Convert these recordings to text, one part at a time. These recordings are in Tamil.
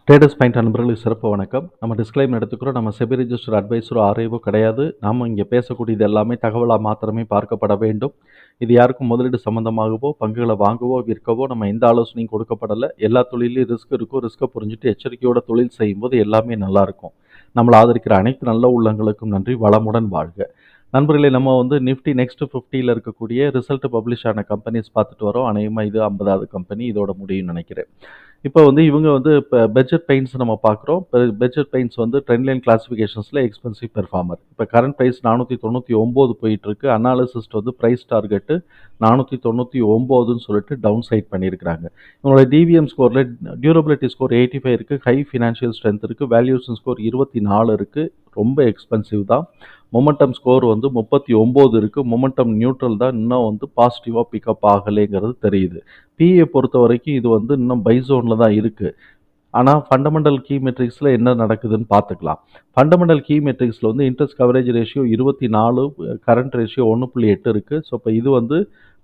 ட்ரேடர்ஸ் பாயிண்ட் நண்பர்களுக்கு சிறப்பு வணக்கம். நம்ம டிஸ்க்ளைமர் எடுத்துக்கிறோம். நம்ம செபி ரிஜிஸ்டர் அட்வைசரோ ஆர்ஐவோ கிடையாது. நாம இங்கே பேசக்கூடியது எல்லாமே தகவலாக மாத்திரமே பார்க்கப்பட வேண்டும். இது யாருக்கும் முதலீடு சம்பந்தமாகவோ பங்குகளை வாங்கவோ விற்கவோ நம்ம எந்த ஆலோசனையும் கொடுக்கப்படலை. எல்லா தொழிலையும் ரிஸ்க் இருக்கும். ரிஸ்க்கை புரிஞ்சுட்டு எச்சரிக்கையோட தொழில் செய்யும்போது எல்லாமே நல்லா இருக்கும். நம்மளை ஆதரிக்கிற அனைத்து நல்ல உள்ளங்களுக்கும் நன்றி. வளமுடன் வாழ்க. நண்பர்களே, நம்ம நிஃப்டி நெக்ஸ்ட் 50ல் இருக்கக்கூடிய ரிசல்ட் பப்ளிஷ் ஆன கம்பெனிஸ் பார்த்துட்டு வரோம். அநேகமாக இது 50வது கம்பெனி இதோட முடியும்னு நினைக்கிறேன். இப்போ இவங்க இப்போ பெட்ஜெட் பெயிண்ட்ஸ் நம்ம பார்க்குறோம். பெட்ஜெட் பெயிண்ட்ஸ் ட்ரெண்ட் லைன் கிளாசிஃபிகேஷன்ஸில் எக்ஸ்பென்சிவ் பெர்ஃபார்மர். இப்போ கரண்ட் ப்ரைஸ் 499 போயிட்டுருக்கு. அனாலிசிஸ்ட் ப்ரைஸ் டார்கெட்டு 499ன்னு சொல்லிட்டு டவுன் சைட் பண்ணியிருக்கிறாங்க. இவங்களோட டிவிஎம் ஸ்கோரில் டியூரபிலிட்டி ஸ்கோர் 85 இருக்குது. ஹை ஃபினான்ஷியல் ஸ்ட்ரென்த் இருக்குது. வேல்யூஷன் ஸ்கோர் 24 இருக்குது. ரொம்ப எக்ஸ்பென்சிவ் தான். மொமெண்டம் ஸ்கோர் 39 இருக்குது. மொமெண்டம் நியூட்ரல் தான். இன்னும் பாசிட்டிவாக பிக்கப் ஆகலைங்கிறது தெரியுது. பிஏ பொறுத்த வரைக்கும் இது இன்னும் பை ஜோனில் தான் இருக்குது. ஆனால் ஃபண்டமெண்டல் கீ மெட்ரிக்ஸில் என்ன நடக்குதுன்னு பார்த்துக்கலாம். ஃபண்டமெண்டல் கீ மெட்ரிக்ஸில் interest coverage ratio 24, current ratio 1.8 இருக்குது. ஸோ இப்போ இது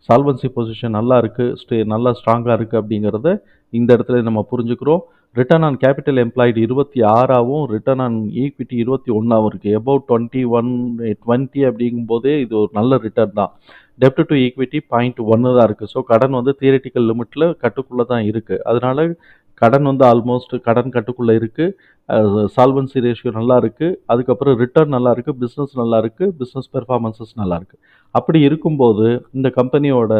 சால்வன்சி பொசிஷன் நல்லா இருக்குது, நல்லா ஸ்ட்ராங்காக இருக்குது அப்படிங்கிறத இந்த இடத்துல நம்ம புரிஞ்சுக்கிறோம். ரிட்டர்ன் ஆன் கேபிட்டல் எம்ப்ளாய்டு 26ஆகவும் ரிட்டர்ன் ஆன் ஈக்விட்டி 21ஆகவும் இருக்குது. அபவுட் 20 அப்படிங்கும்போதே இது ஒரு நல்ல ரிட்டர்ன் தான். டெப்ட் டு ஈக்விட்டி 0.1 தான் இருக்குது. ஸோ கடன் தியரிட்டிக்கல் லிமிட்டில் கட்டுக்குள்ளே தான் இருக்குது. அதனால கடன் ஆல்மோஸ்ட் கடன் கட்டுக்குள்ளே இருக்குது. சால்வன்சி ரேஷியோ நல்லா இருக்குது. அதுக்கப்புறம் ரிட்டர்ன் நல்லா இருக்குது. பிஸ்னஸ் நல்லா இருக்குது. பிஸ்னஸ் பெர்ஃபார்மன்ஸஸ் நல்லா இருக்குது. அப்படி இருக்கும்போது இந்த கம்பெனியோட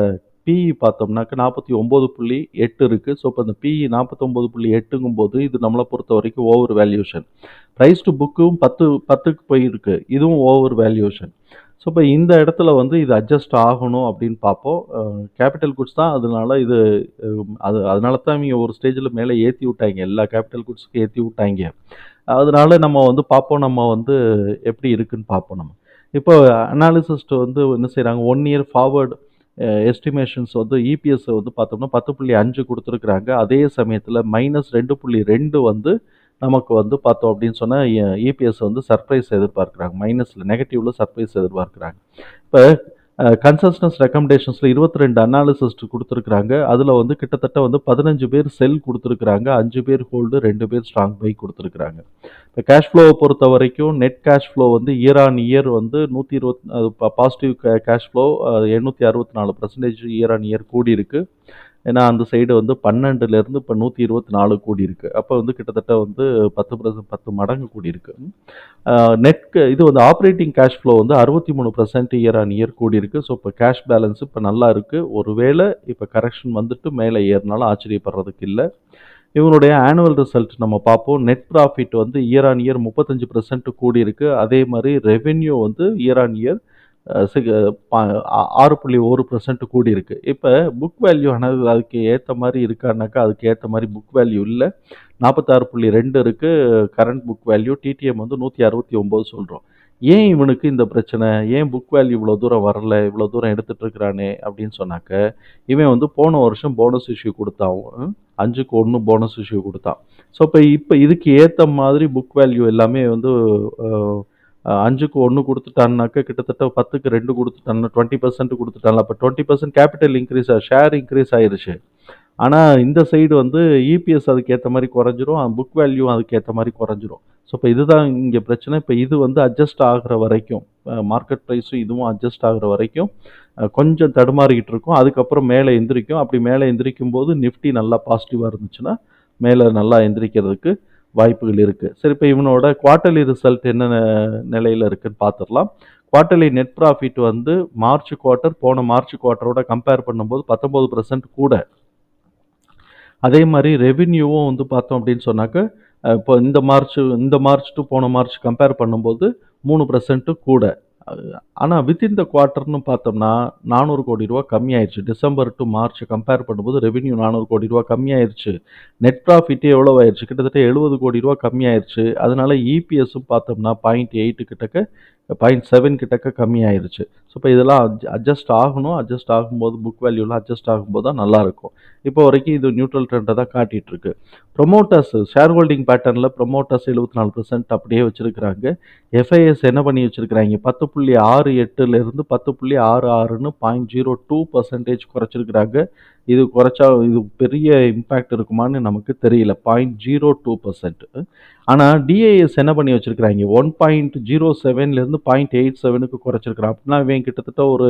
பிஇ பார்த்தோம்னாக்க 49.8 இருக்குது. ஸோ இப்போ இந்த பிஇ 49.8ங்கும்போது இது நம்மளை பொறுத்த வரைக்கும் ஓவர் வேல்யூஷன். ப்ரைஸ் டு புக்கும் 10க்கு போயிருக்கு. இதுவும் ஓவர் வேல்யூஷன். ஸோ இப்போ இந்த இடத்துல இது அட்ஜஸ்ட் ஆகணும் அப்படின்னு பார்ப்போம். கேபிட்டல் குட்ஸ் தான். அதனால தான் இவங்க ஒரு ஸ்டேஜில் மேலே ஏற்றி விட்டாங்க. எல்லா கேபிட்டல் குட்ஸுக்கும் ஏற்றி விட்டாங்க. அதனால நம்ம பார்ப்போம். நம்ம எப்படி இருக்குன்னு பார்ப்போம். நம்ம இப்போ அனாலிசிஸ்ட் என்ன செய்கிறாங்க, 1 இயர் ஃபார்வர்டு எஸ்டிமேஷன்ஸ் இபிஎஸ் பார்த்தோம்னா 10.5 கொடுத்துருக்குறாங்க. அதே சமயத்தில் -2.2 நமக்கு பார்த்தோம் அப்படின்னு சொன்னால் இபிஎஸ் சர்ப்ரைஸ் எதிர்பார்க்குறாங்க. மைனஸில் நெகட்டிவில் சர்ப்ரைஸ் எதிர்பார்க்குறாங்க. இப்போ கன்சஸ்டன்ஸ் ரெக்கமெண்டேஷன்ஸில் 22 அனாலிசிஸ்ட் கொடுத்துருக்குறாங்க. அதில் கிட்டத்தட்ட 15 பேர் செல் கொடுத்துருக்குறாங்க, 5 பேர் ஹோல்டு, 2 பேர் ஸ்ட்ராங் பை கொடுத்துருக்குறாங்க. இப்போ கேஷ் ஃப்ளோவை பொறுத்த வரைக்கும் net cash flow year on year 120 positive cash flow 864% year on year கூடி இருக்கு. ஏன்னா அந்த சைடு 12லேருந்து இப்போ 124 கூடி இருக்கு. அப்போ கிட்டத்தட்ட 10 மடங்கு கூடி இருக்கு. நெட் இது operating cash flow 63% year on year கூடி இருக்கு. ஸோ இப்போ கேஷ் பேலன்ஸ் இப்போ நல்லா இருக்கு. ஒருவேளை இப்போ கரெக்ஷன் மேலே ஏறினாலும் ஆச்சரியப்படுறதுக்கு இல்லை. இவங்களுடைய ஆனுவல் ரிசல்ட் நம்ம பார்ப்போம். Net profit year on year 35% கூடி இருக்கு. அதே மாதிரி ரெவென்யூ இயர் ஆன் இயர் 6.1% கூடி இருக்கு. இப்போ புக் வேல்யூ ஆனது அதுக்கு ஏற்ற மாதிரி இருக்கானாக்கா அதுக்கு ஏற்ற மாதிரி புக் வேல்யூ இல்லை. 46.2 இருக்கு கரண்ட் புக் வேல்யூ. டிடிஎம் 169 சொல்கிறோம். ஏன் இவனுக்கு இந்த பிரச்சனை? ஏன் புக் வேல்யூ இவ்வளோ தூரம் வரல, இவ்வளோ தூரம் எடுத்துட்டு இருக்கிறானே அப்படின்னு சொன்னாக்க, இவன் போன வருஷம் போனஸ் இஷ்யூ கொடுத்தான். 5க்கு 1 போனஸ் இஷ்யூ கொடுத்தான். ஸோ இப்போ இதுக்கு ஏற்ற மாதிரி புக் வேல்யூ எல்லாமே 5க்கு 1 கொடுத்துட்டான்னாக்க கிட்டத்தட்ட 10க்கு 2 கொடுத்துட்டான்னா 20% கொடுத்துட்டான்ல. அப்போ 20% கேபிட்டல் இன்க்ரீஸ் ஷேர் இன்க்ரீஸ் ஆயிருச்சு. ஆனால் இந்த சைடு இபிஎஸ் அதுக்கு ஏற்ற மாதிரி குறைஞ்சிரும், புக் வேல்யூ அதுக்கு ஏற்ற மாதிரி குறைஞ்சிரும். ஸோ இப்போ இதுதான் இங்கே பிரச்சனை. இப்போ இது அட்ஜஸ்ட் ஆகிற வரைக்கும் மார்க்கெட் ப்ரைஸும் இதுவும் அட்ஜஸ்ட் ஆகிற வரைக்கும் கொஞ்சம் தடுமாறிக்கிட்டு இருக்கும். அதுக்கப்புறம் மேலே எந்திரிக்கும். அப்படி மேலே எந்திரிக்கும் போது நிஃப்டி நல்லா பாசிட்டிவாக இருந்துச்சுன்னா மேலே நல்லா எந்திரிக்கிறதுக்கு வாய்ப்புகள் இருக்குது. சரி, இப்போ இவனோட குவார்ட்டர்லி ரிசல்ட் என்ன நிலையில் இருக்குன்னு பார்த்துடலாம். Quarterly net profit March quarter போன மார்ச் குவார்ட்டரோட கம்பேர் பண்ணும்போது 19% கூட. அதே மாதிரி ரெவின்யூவும் பார்த்தோம் அப்படின்னு சொன்னாக்க இப்போ இந்த மார்ச் டு போன மார்ச் கம்பேர் பண்ணும்போது 3% கூட. ஆனால் வித்தின் த குவார்ட்டர்னு பார்த்தோம்னா 400 கோடி ரூபா கம்மியாயிருச்சு. டிசம்பர் டு மார்ச் கம்பேர் பண்ணும்போது ரெவென்யூ 400 கோடி ரூபா கம்மியாயிருச்சு. நெட் ப்ராஃபிட்டே எவ்வளோ ஆயிடுச்சு? கிட்டத்தட்ட 70 கோடி ரூபா கம்மியாயிருச்சு. அதனால இபிஎஸும் பார்த்தோம்னா 0.8 கிட்டக்க 0.7 கிட்டக்க கம்மியாயிருச்சு. ஸோ இப்போ இதெல்லாம் அட்ஜஸ்ட் ஆகணும். அட்ஜஸ்ட் ஆகும்போது புக் வேல்யூலாம் அட்ஜஸ்ட் ஆகும்போது தான் நல்லாயிருக்கும். இப்போ வரைக்கும் இது நியூட்ரல் ட்ரெண்டை தான் காட்டிகிட்டு இருக்கு. ப்ரொமோட்டர்ஸ் ஷேர் ஹோல்டிங் பேட்டர்னில் ப்ரொமோட்டர்ஸ் 74% அப்படியே வச்சுருக்கிறாங்க. எஃப்ஐஎஸ் என்ன பண்ணி வச்சுருக்கிறாங்க? 10.68லேருந்து 10.66ன்னு 0.02% குறைச்சிருக்கிறாங்க. இது குறைச்சா இது பெரிய இம்பேக்ட் இருக்குமான்னு நமக்கு தெரியல. 0.02%. ஆனா டிஐஎஸ் என்ன பண்ணி வச்சிருக்கிறாய்ங்க, 1.07லேருந்து 0.87க்கு குறைச்சிருக்கிறான். அப்படின்னா இவன் கிட்டத்தட்ட ஒரு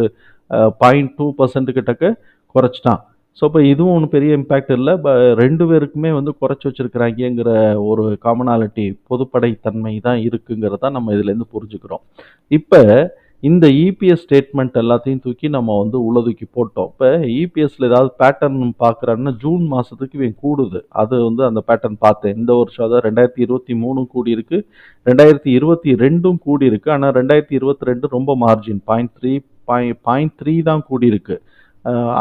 0.2% கிட்டக்க குறைச்சிட்டான். ஸோ இப்போ இதுவும் ஒண்ணும் பெரிய இம்பேக்ட் இல்ல. 2 பேருக்குமே வந்து குறைச்சு வச்சிருக்கிறாய்ங்கங்கிற ஒரு காமனாலிட்டி, பொதுப்படைத்தன்மை தான் இருக்குங்கிறத நம்ம இதுலேருந்து புரிஞ்சுக்கிறோம். இப்ப இந்த இபிஎஸ் ஸ்டேட்மெண்ட் எல்லாத்தையும் தூக்கி நம்ம வந்து உள்ள தூக்கி போட்டோம். இப்ப இபிஎஸ்ல ஏதாவது பேட்டர்ன் பார்க்குறான்னா, ஜூன் மாசத்துக்கு இவன் கூடுது. அது வந்து அந்த பேட்டர்ன் பார்த்தேன். இந்த வருஷம் அதாவது 2023 கூடியிருக்கு. 2022ம் கூடியிருக்கு. ஆனா 2022 ரொம்ப மார்ஜின் 0.3 தான் கூடியிருக்கு.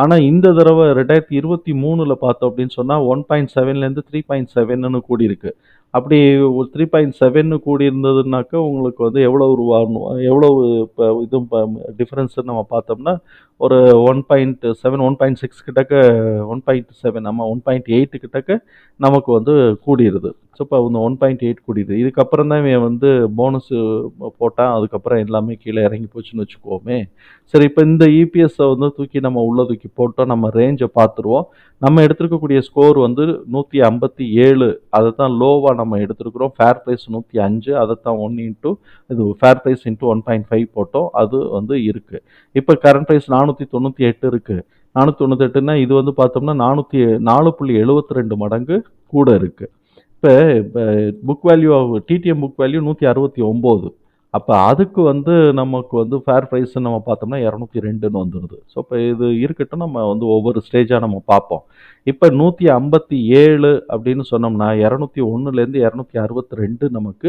ஆனா இந்த தடவை 2023ல பார்த்தோம் அப்படின்னு சொன்னா 1.7லேருந்து 3.7ன்னு கூடியிருக்கு. அப்படி ஒரு 3.7 கூடி இருந்ததுனாக்கா உங்களுக்கு வந்து எவ்வளவு உருவாகணும், எவ்வளவு இப்போ இது டிஃபரன்ஸ்ன்னு நம்ம பார்த்தோம்னா ஒரு 1.7 1.6 கிட்டக்க 1.7 ஆமாம் 1.8 கிட்டக்க நமக்கு வந்து கூடியிருது. ஸோ இப்போ இந்த 1.8 கூடியது. இதுக்கப்புறம் தான் இவன் வந்து போனஸு போட்டான். அதுக்கப்புறம் எல்லாமே கீழே இறங்கி போச்சுன்னு வச்சுக்கோமே. சரி, இப்போ இந்த இபிஎஸ்ஸை வந்து தூக்கி நம்ம உள்ள தூக்கி போட்டோம். நம்ம ரேஞ்சை பார்த்துருவோம். நம்ம எடுத்திருக்கக்கூடிய ஸ்கோர் வந்து 157. அதை தான் லோவாக நம்ம எடுத்திருக்கிறோம். Fair price 105. அதை தான் 1 இன்ட்டு இது ஃபேர் ப்ரைஸ் இன்ட்டு 1.5 போட்டோம். அது வந்து இருக்குது. இப்போ கரண்ட் ப்ரைஸ் 498 இருக்குது. 498ன்னா இது வந்து பார்த்தோம்னா 4.72 மடங்கு கூட இருக்குது. இப்போ book value TDM book value 169. அப்போ அதுக்கு வந்து நமக்கு வந்து ஃபேர் ப்ரைஸ் நம்ம பார்த்தோம்னா 202ன்னு வந்துடுது. ஸோ இப்போ இது இருக்கட்டும், நம்ம வந்து ஒவ்வொரு ஸ்டேஜாக நம்ம பார்ப்போம். இப்போ 157 அப்படின்னு சொன்னோம்னா 201லேருந்து 262 நமக்கு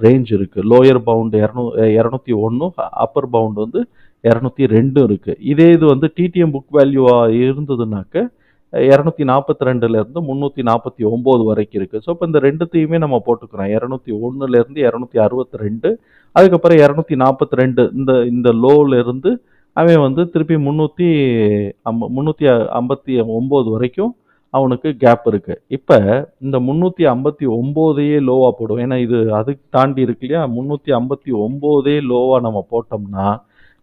ரேஞ்ச் இருக்குது. லோயர் பவுண்டு 201, அப்பர் பவுண்டு வந்து 202 இருக்குது. இதே இது வந்து டிடிஎம் புக் வேல்யூவாக இருந்ததுனாக்க 242லேருந்து 349 வரைக்கும் இருக்குது. ஸோ இப்போ இந்த ரெண்டுத்தையுமே நம்ம போட்டுக்கிறோம். 201லேருந்து 262, அதுக்கப்புறம் 242 இந்த இந்த லோவிலேருந்து அவன் வந்து திருப்பி 359 வரைக்கும் அவனுக்கு கேப் இருக்குது. இப்போ இந்த 359 லோவாக போடும். ஏன்னா இது அதுக்கு தாண்டி இருக்கு இல்லையா. 359 லோவாக நம்ம போட்டோம்னா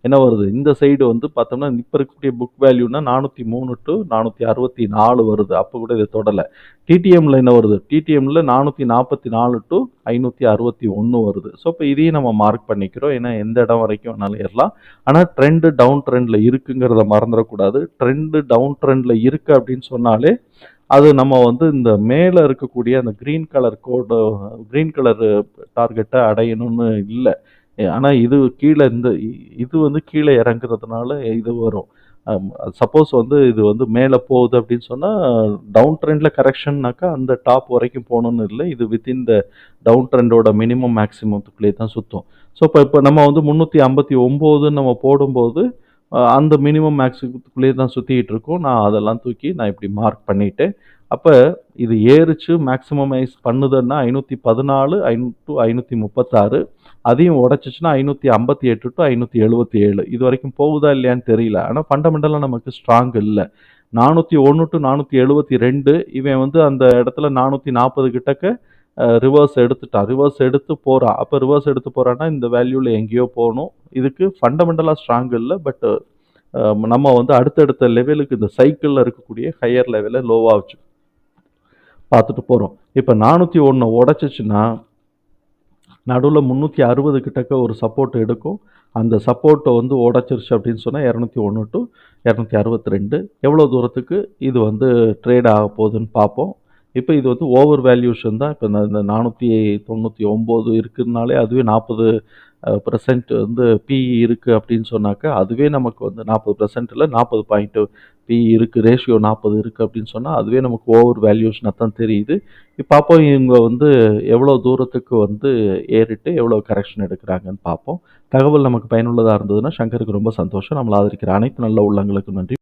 என்ன வருது, இந்த சைடு வந்து பார்த்தோம்னா இப்போ இருக்கக்கூடிய புக் வேல்யூனா 403 டு 464 வருது. அப்போ கூட இதை தொடலை. டிடிஎம்ல என்ன வருது, டிடிஎம்ல 444 டு 561 வருது. ஸோ இப்போ இதையும் நம்ம மார்க் பண்ணிக்கிறோம். ஏன்னா எந்த இடம் வரைக்கும் வேணாலும் ஏறலாம். ஆனால் ட்ரெண்டு டவுன் ட்ரெண்டில் இருக்குங்கிறத மறந்துடக்கூடாது. ட்ரெண்டு டவுன் ட்ரெண்டில் இருக்குது அப்படின்னு சொன்னாலே அது நம்ம வந்து இந்த மேலே இருக்கக்கூடிய அந்த க்ரீன் கலர் டார்கெட்டை அடையணும்னு இல்லை. ஆனால் இது கீழே இது வந்து கீழே இறங்குறதுனால இது வரும். சப்போஸ் வந்து இது வந்து மேலே போகுது அப்படின்னு சொன்னால் டவுன் ட்ரெண்டில் கரெக்ஷன்னாக்கா அந்த டாப் வரைக்கும் போகணுன்னு இல்லை. இது வித்தின் த டவுன் ட்ரெண்டோட மினிமம் மேக்ஸிமத்துக்குள்ளே தான் சுற்றும். ஸோ இப்போ நம்ம வந்து 359 நம்ம போடும்போது அந்த மினிமம் மேக்ஸிமத்துக்குள்ளேயே தான் சுற்றிக்கிட்டு இருக்கோம். நான் அதெல்லாம் தூக்கி நான் இப்படி மார்க் பண்ணிட்டேன். அப்போ இது ஏறிச்சு மேக்ஸிமமைஸ் பண்ணுதுன்னா 514 டு 536, அதையும் உடச்சிச்சுன்னா 558 டு 577. இது வரைக்கும் போகுதா இல்லையான்னு தெரியல. ஆனால் ஃபண்டமெண்டலாக நமக்கு ஸ்ட்ராங் இல்லை. 401 டு 472 இவன் வந்து அந்த இடத்துல 440 கிட்டக்க ரிவர்ஸ் எடுத்துட்டான். ரிவர்ஸ் எடுத்து போகிறான். அப்போ ரிவர்ஸ் எடுத்து போகிறான்னா இந்த வேல்யூவில் எங்கேயோ போகணும். இதுக்கு ஃபண்டமெண்டலாக ஸ்ட்ராங் இல்லை. பட் நம்ம வந்து அடுத்தடுத்த லெவலுக்கு இந்த சைக்கிளில் இருக்கக்கூடிய ஹையர் லெவலில் லோவாக வச்சு பார்த்துட்டு போகிறோம். இப்போ 401 உடச்சிச்சுன்னா நடுவில் 360 கிட்டக்க ஒரு சப்போர்ட் எடுக்கும். அந்த சப்போர்ட்டை வந்து உடச்சிருச்சு அப்படின்னு சொன்னால் 201 டு 262 எவ்வளோ தூரத்துக்கு இது வந்து ட்ரேட் ஆக போகுதுன்னு பார்ப்போம். இப்போ இது வந்து ஓவர் வேல்யூஷன் தான். இப்போ இந்த 499 இருக்குதுனாலே அதுவே 40% வந்து பிஇ இருக்குது அப்படின்னு சொன்னாக்கா அதுவே நமக்கு வந்து 40% இல்லை 40 பாயிண்ட் பிஇ இருக்குது, ரேஷியோ 40 இருக்குது அப்படின்னு சொன்னால் அதுவே நமக்கு ஓவர் வேல்யூஷனாக தான் தெரியுது. இப்போ பார்ப்போம் இவங்க வந்து எவ்வளோ தூரத்துக்கு வந்து ஏறிட்டு எவ்வளோ கரெக்ஷன் எடுக்கிறாங்கன்னு பார்ப்போம். தகவல் நமக்கு பயனுள்ளதாக இருந்ததுன்னா சங்கருக்கு ரொம்ப சந்தோஷம். நம்மளை ஆதரிக்கிற அனைத்து நல்ல உள்ளங்களுக்கும் நன்றி.